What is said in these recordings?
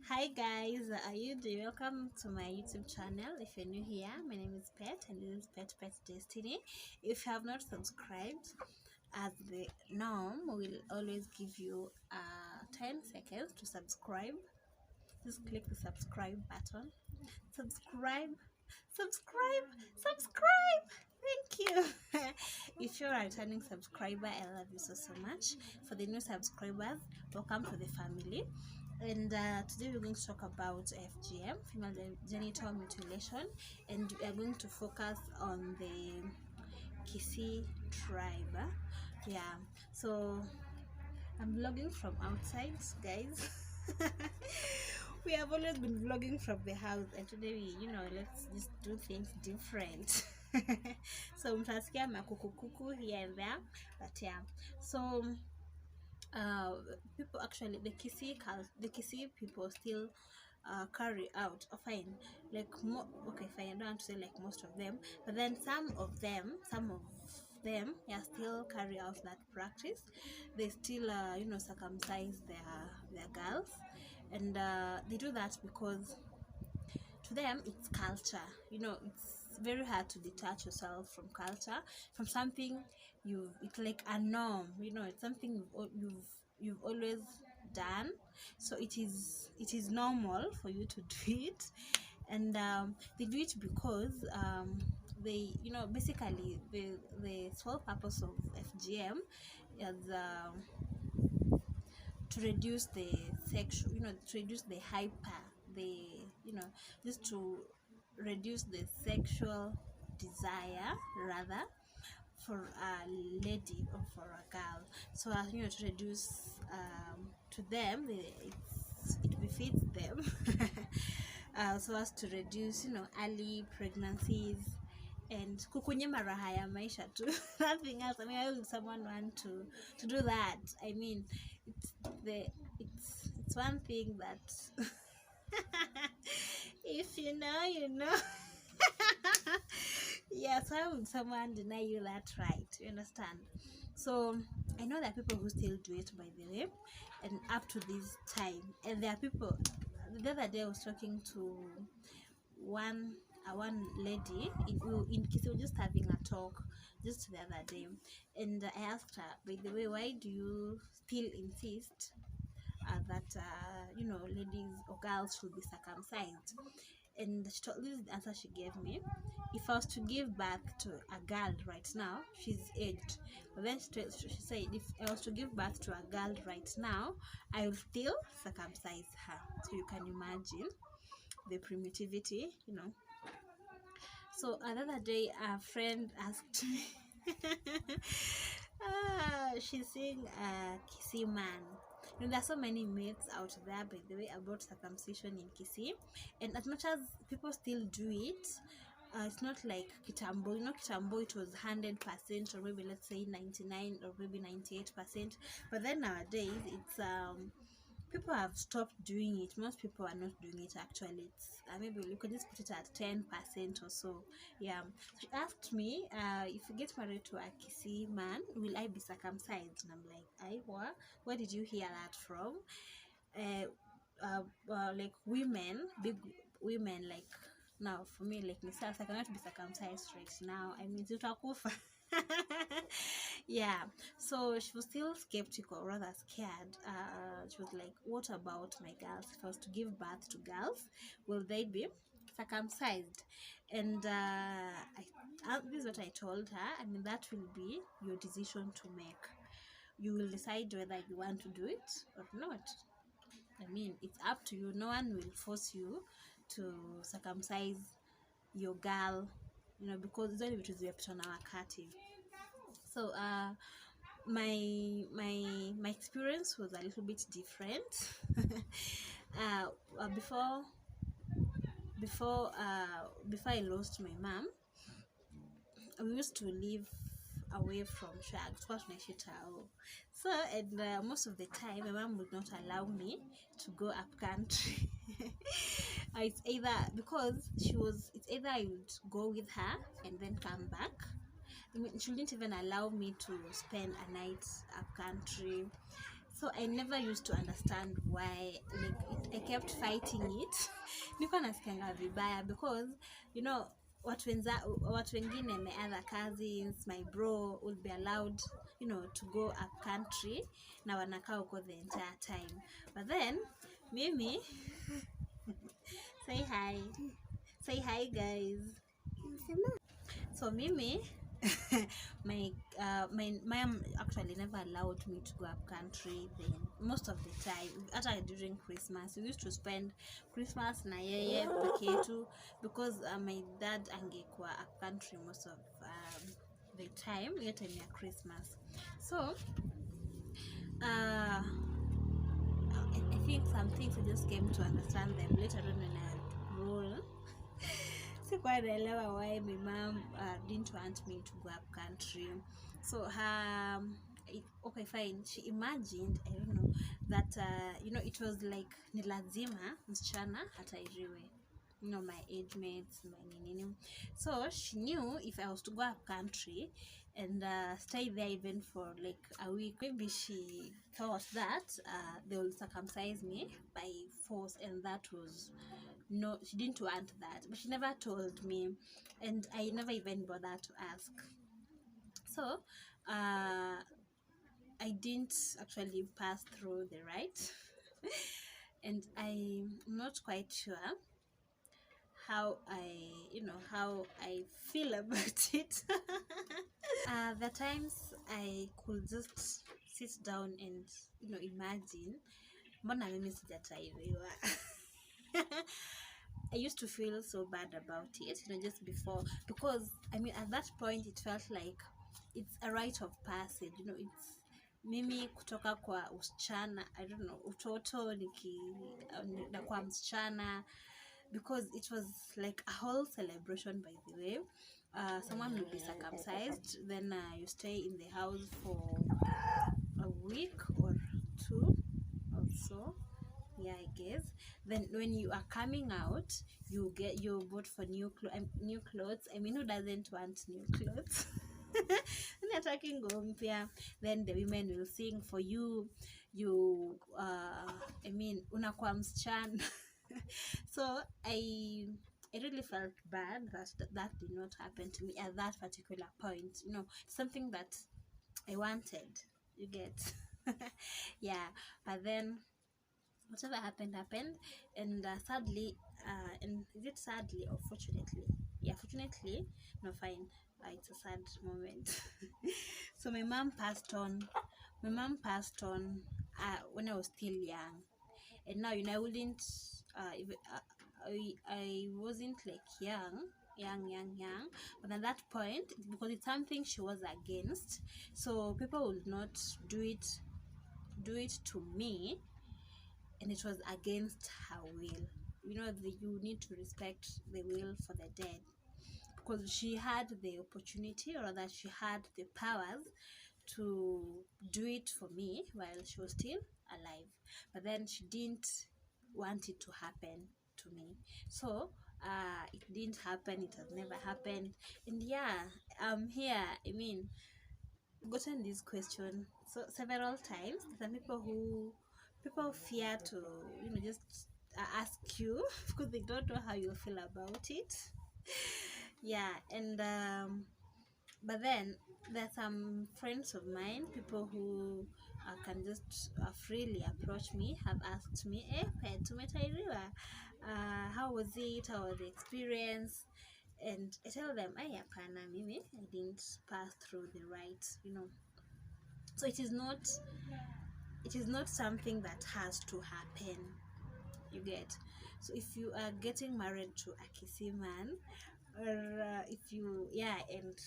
Hi guys, how you doing? Welcome to my YouTube channel. If you're new here, my name is Pet and this is Pet Destiny. If you have not subscribed, as the norm, we'll always give you 10 seconds to subscribe. Just click the subscribe button. Subscribe, subscribe, subscribe. Thank you. If you're a returning subscriber, I love you so much. For the new subscribers, welcome to the family. And today we're going to talk about FGM, female genital mutilation, and we are going to focus on the Kisii tribe. Yeah, so I'm vlogging from outside, guys. We have always been vlogging from the house, and today let's just do things different. So mtasikia makukukuku here and there, but yeah, so people actually, the Kisii people still carry out, fine, like okay, fine, I don't want to say like most of them, but then some of them yeah, still carry out that practice. They still circumcise their girls, and they do that because to them it's culture. It's very hard to detach yourself from culture, from something it's like a norm. It's something you've always done, so it is normal for you to do it. And they do it because they basically the sole purpose of FGM is to reduce the sexual, to reduce the hyper, the just to reduce the sexual desire, rather, for a lady or for a girl. So to reduce, to them, it befits them. So as to reduce early pregnancies and kukunyima raha ya maisha too. Nothing else. I mean, why would someone want to do that? I mean, it's one thing that if you know, you know. Yes, why would someone deny you that right? You understand? So I know there are people who still do it, by the way, and up to this time. And there are people. The other day I was talking to one lady in Kisii. We were just having a talk just the other day, and I asked her, by the way, why do you still insist that ladies or girls should be circumcised? And this is the answer she gave me. If I was to give birth to a girl right now, she's aged, but then she said, if I was to give birth to a girl right now, I will still circumcise her. So you can imagine the primitivity. So another day, a friend asked me, she's saying Kisii man. There are so many myths out there, by the way, about circumcision in Kisii, and as much as people still do it, it's not like Kitambo. Kitambo, it was 100%, or maybe let's say 99 or maybe 98%. But then nowadays, it's people have stopped doing it. Most people are not doing it, actually. It's maybe we could just put it at 10% or so. Yeah. She asked me, if you get married to a Kisii man, will I be circumcised? And I'm like, where did you hear that from? Like big women, like, now for me, like myself, I cannot be circumcised right now. I mean, tutakufa. Yeah, so she was still skeptical, rather scared. She was like, what about my girls? If I was to give birth to girls, will they be circumcised? And this is what I told her. I mean, that will be your decision to make. You will decide whether you want to do it or not. I mean, it's up to you. No one will force you to circumcise your girl, because it's only because we have on our cutting. So my experience was a little bit different. Before I lost my mom, we used to live away from shags. So, and most of the time my mom would not allow me to go up country. It's either I would go with her and then come back. I mean, she didn't even allow me to spend a night up country. So I never used to understand why, like, I kept fighting it. Niko nasikianga vibaya because, you know, watu wengine, my other cousins, my bro would be allowed, you know, to go up country na wanakaa huko the entire time. But then mimi say hi guys. So mimi my mom actually never allowed me to go up country then most of the time. Hata during Christmas we used to spend Christmas na yeye peke yetu because my dad angekuwa up country most of the time, hiyo time ya Christmas. So I think some things I just came to understand them later on when I grew. Sikuwa naelewa why my mom didn't want me to go up country. So okay fine, she imagined, I don't know, that you know, it was like ni lazima msichana hatairiwe, you know, my age mates, my nini. So she knew if I was to go up country and stay there even for like a week, maybe she thought that they will circumcise me by force, and that was no, she didn't want that, but she never told me, and I never even bothered to ask. So I didn't actually pass through the rite and I'm not quite sure how I feel about it. The times I could just sit down and, you know, imagine mbona mimi sijatairiwa. I used to feel so bad about it, you know, just before, because I mean at that point it felt like it's a rite of passage, you know, it's mimi kutoka kwa usichana, I don't know, utoto na kwa msichana, because it was like a whole celebration. By the way, someone will be circumcised, then you stay in the house for a week or two or so, yeah, I guess. Then when you are coming out, you vote for new clothes. I mean, who doesn't want new clothes? Then the women will sing for you. I mean, unakuwa msichana. So I really felt bad that did not happen to me at that particular point. You know, something that I wanted, you get. Yeah, but then whatever happened, and sadly, and is it sadly or fortunately? Yeah, fortunately, no, fine. It's a sad moment. So my mom passed on when I was still young, and now, you know, I wouldn't I wasn't like young, but at that point, because it's something she was against, so people would not do it to me, and it was against her will. You know, you need to respect the will for the dead, because she had the opportunity, or that she had the powers to do it for me while she was still alive, but then she didn't want it to happen to me. So it didn't happen, it has never happened. And yeah, here, I mean, gotten this question so several times. Some people fear to, you know, just ask you because they don't know how you feel about it. Yeah, and but then there are some friends of mine, people who can just freely approach me, have asked me, Pet, tumetairiwa, how was it, how was the experience? And I tell them, hapana, mimi, I didn't pass through the rite, you know. So it is not something that has to happen, you get. So if you are getting married to a Kisii man, or if you, yeah, and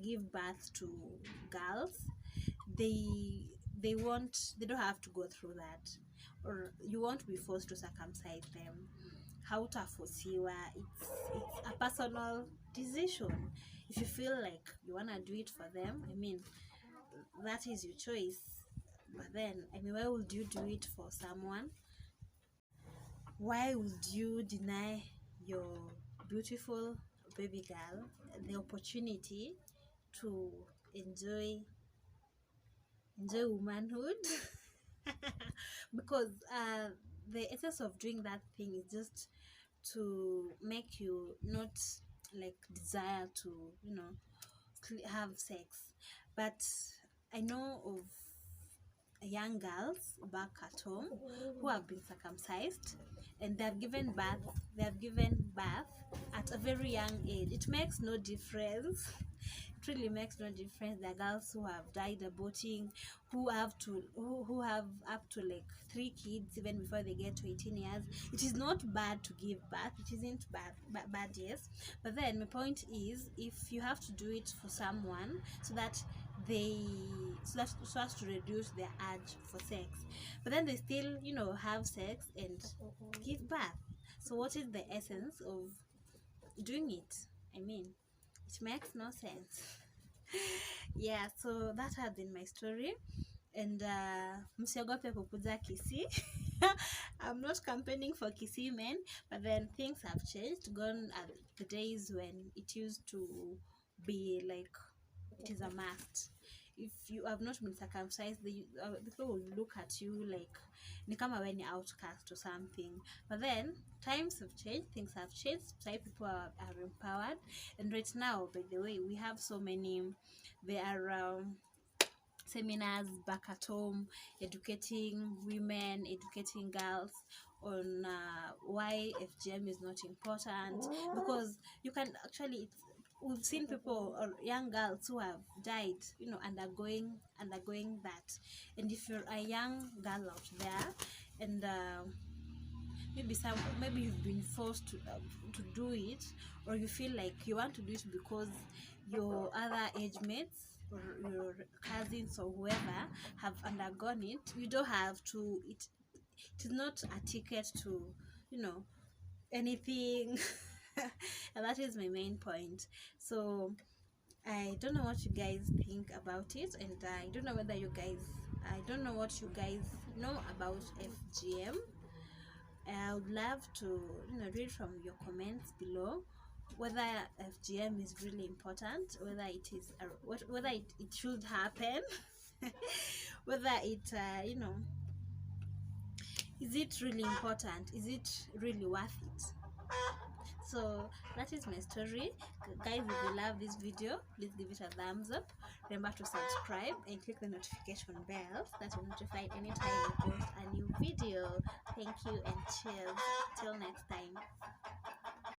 give birth to girls, they don't have to go through that, or you won't be forced to circumcise them. Hautafosiwa. It's a personal decision. If you feel like you want to do it for them, I mean, that is your choice. But then, I mean, why would you do it for someone? Why would you deny your beautiful baby girl the opportunity to enjoy womanhood? Because the essence of doing that thing is just to make you not like desire to, you know, have sex. But I know of young girls back at home who have been circumcised, and they have given birth at a very young age. It makes no difference. It really makes no difference. There are girls who have died aborting, who have up to like 3 kids even before they get to 18 years. It is not bad to give birth. It isn't bad, yes. But then my point is, if you have to do it for someone so that they so as to reduce their urge for sex, but then they still, you know, have sex and give birth. So what is the essence of doing it? I mean, it makes no sense. Yeah, so that has been my story. And msiogope kukuja Kisii. I'm not campaigning for Kisii men, but then things have changed. Gone are the days when it used to be like it is a must. If you have not been circumcised, the people will look at you like ni kama when you're outcast or something. But then times have changed, things have changed. So people are empowered, and right now, by the way, we have so many. There are seminars back at home educating women, educating girls on why FGM is not important, because you can actually, we've seen people or young girls who have died, you know, undergoing that. And if you're a young girl out there, and maybe you've been forced to do it, or you feel like you want to do it because your other age mates or your cousins or whoever have undergone it, you don't have to. It is not a ticket to, you know, anything. And that is my main point. So I don't know what you guys think about it, and I don't know what you guys know about FGM. I would love to, you know, read from your comments below whether FGM is really important, whether it is whether it should happen, whether it you know, is it really important, is it really worth it. So that is my story, guys. If you love this video, please give it a thumbs up. Remember to subscribe and click the notification bell so that you're notified anytime we post a new video. Thank you and cheers till next time.